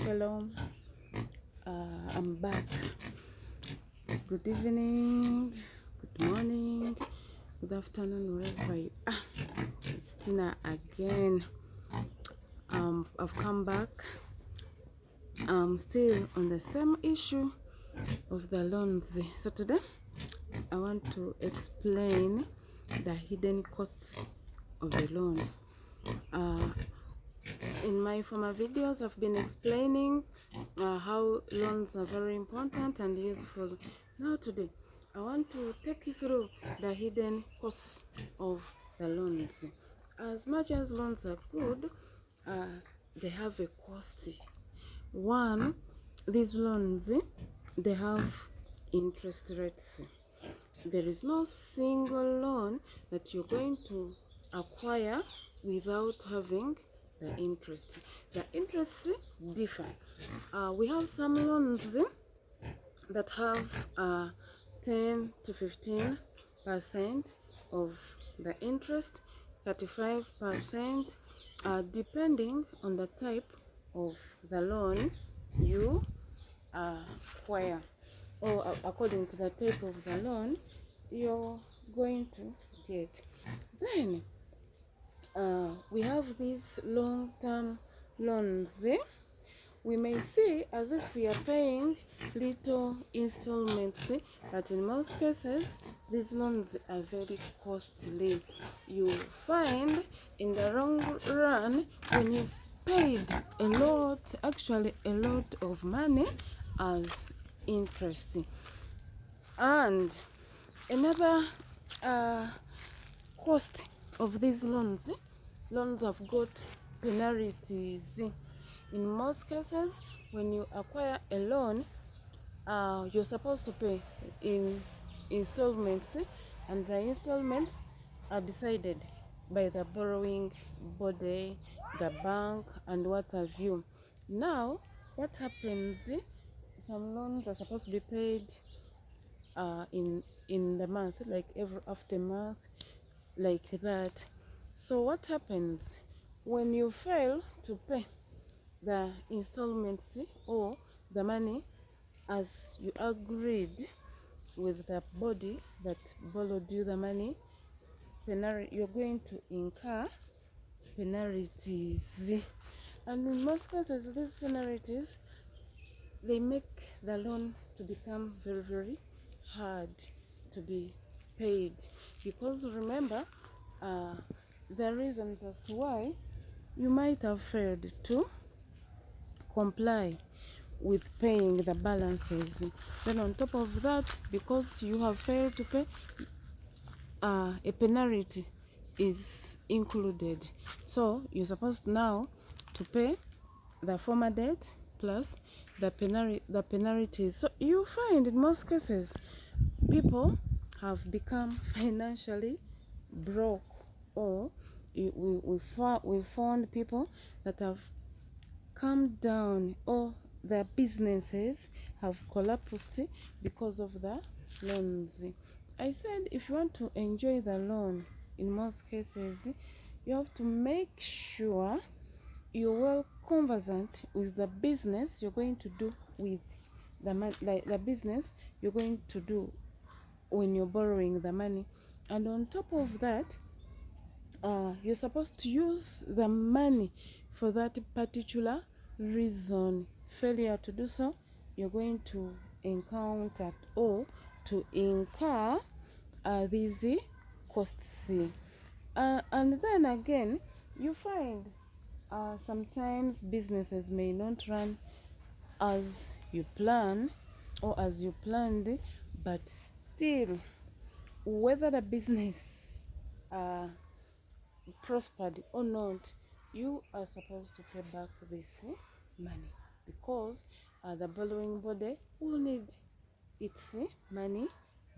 Hello, I'm back. Good evening, good morning, good afternoon, wherever you are. It's Tina again. I've come back. I'm still on the same issue of the loans. So today, I want to explain the hidden costs of the loan. In my former videos, I've been explaining how loans are very important and useful. Now today, I want to take you through the hidden costs of the loans. As much as loans are good, they have a cost. One, these loans, they have interest rates. There is no single loan that you're going to acquire without having the interest. The interests differ. We have some loans that have 10 to 15% of the interest, 35%, depending on the type of the loan you acquire, or according to the type of the loan you're going to get. Then we have these long-term loans. We may see as if we are paying little installments, but in most cases these loans are very costly. You find in the long run, when you've paid a lot of money as interest. And another cost of these loans have got penalties. In most cases, when you acquire a loan, you're supposed to pay in installments, and the installments are decided by the borrowing body, the bank, and what have you. Now, what happens? Some loans are supposed to be paid in the month, like every after month, like that. So what happens when you fail to pay the installments or the money as you agreed with the body that borrowed you the money? You're going to incur penalties, and in most cases these penalties, they make the loan to become very hard to be paid, because remember the reasons as to why you might have failed to comply with paying the balances. Then on top of that, because you have failed to pay, a penalty is included. So you're supposed now to pay the former debt plus the penalties. So you find in most cases people have become financially broke, or we found people that have come down, or their businesses have collapsed because of the loans. I said if you want to enjoy the loan, in most cases you have to make sure you're well conversant with the business you're going to do with the business you're going to do when you're borrowing the money. And on top of that, you're supposed to use the money for that particular reason. Failure to do so, you're going to encounter or to incur these costs. And then again, you find sometimes businesses may not run as you plan or as you planned, but still, whether the business prospered or not, you are supposed to pay back this money, because the borrowing body will need its money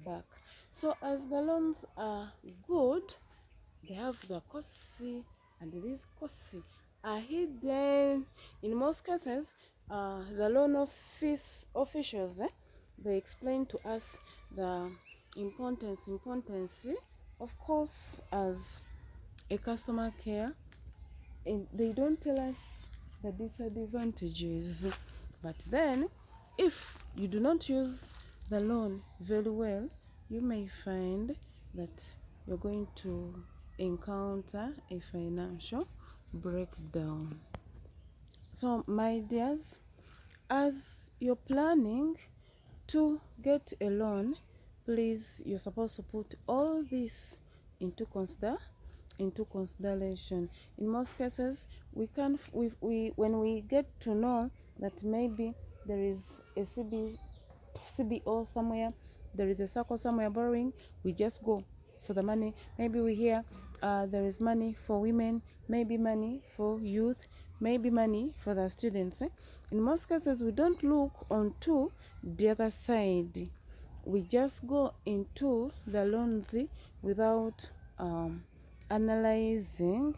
back. So as the loans are good, they have the costs, and these costs are hidden. In most cases, the loan office officials, they explain to us the importance, of course, as a customer care, and they don't tell us the disadvantages. But then, if you do not use the loan very well, you may find that you're going to encounter a financial breakdown. So, my dears, as you're planning to get a loan, please, you're supposed to put all this into consideration. In most cases, when we get to know that maybe there is a CBO somewhere, there is a circle somewhere borrowing, we just go for the money. Maybe we hear there is money for women, maybe money for youth, maybe money for the students. In most cases, we don't look onto the other side. We just go into the loans without analyzing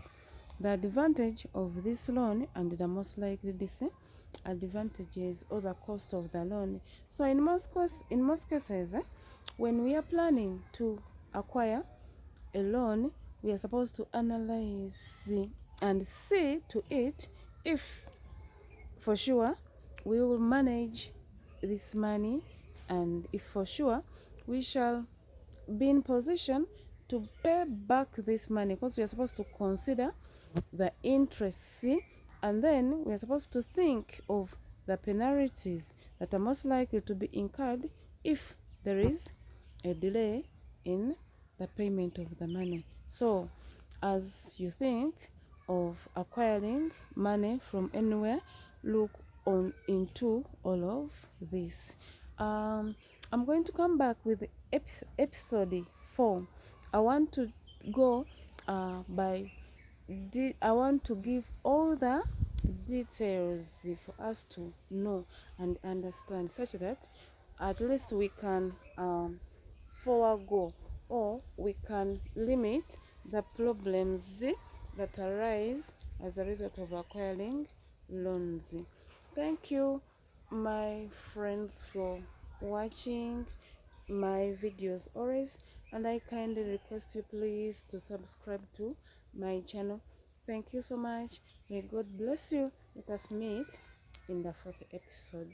the advantage of this loan and the most likely disadvantages or the cost of the loan. So in most cases, when we are planning to acquire a loan, we are supposed to analyze and see to it if for sure we will manage this money, and if for sure we shall be in position to pay back this money, because we are supposed to consider the interest, and then we are supposed to think of the penalties that are most likely to be incurred if there is a delay in the payment of the money. So as you think of acquiring money from anywhere, look into all of this. I'm going to come back with episode 4. I want to go I want to give all the details for us to know and understand, such that at least we can forego, or we can limit the problems that arise as a result of acquiring loans. Thank you, my friends, for watching my videos always, and I kindly request you please to subscribe to my channel. Thank you so much. May God bless you. Let us meet in the 4th episode.